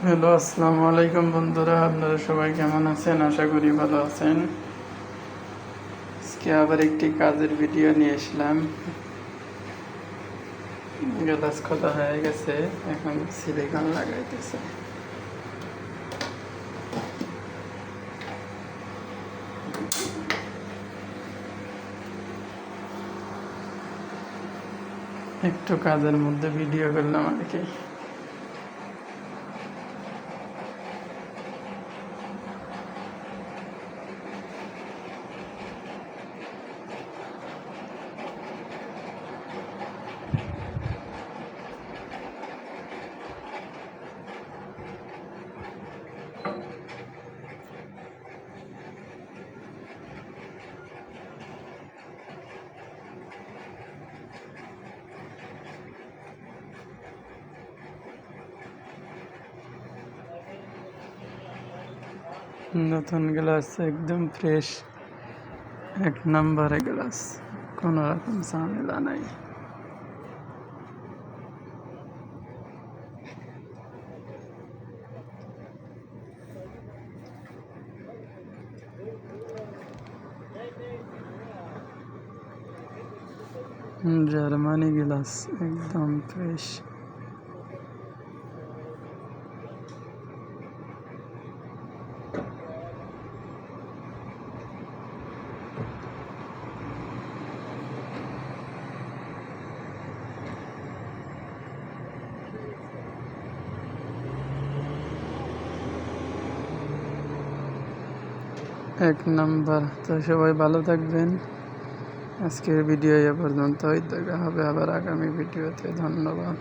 Hello, আসসালামু আলাইকুম বন্ধুরা, আপনারা সবাই কেমন আছেন? আশা করি ভালো আছেন। আজকে আবার একটি কাজের ভিডিও নিয়ে আসলাম। গ্লাস খোলা হয়ে গেছে, এখন সিলিকন লাগাইতেছে। একটু কাজের মধ্যে ভিডিও করলাম আর কি। নতুন গ্লাস, একদম ফ্রেশ, এক নম্বরে গ্লাস, কোনো রকম ঝামেলা নাই। জার্মানি গ্লাস, একদম ফ্রেশ। এক নাম্বার। তো সবাই ভালো থাকবেন। আজকের ভিডিও এ পর্যন্তই, দেখা হবে আবার আগামী ভিডিওতে। ধন্যবাদ।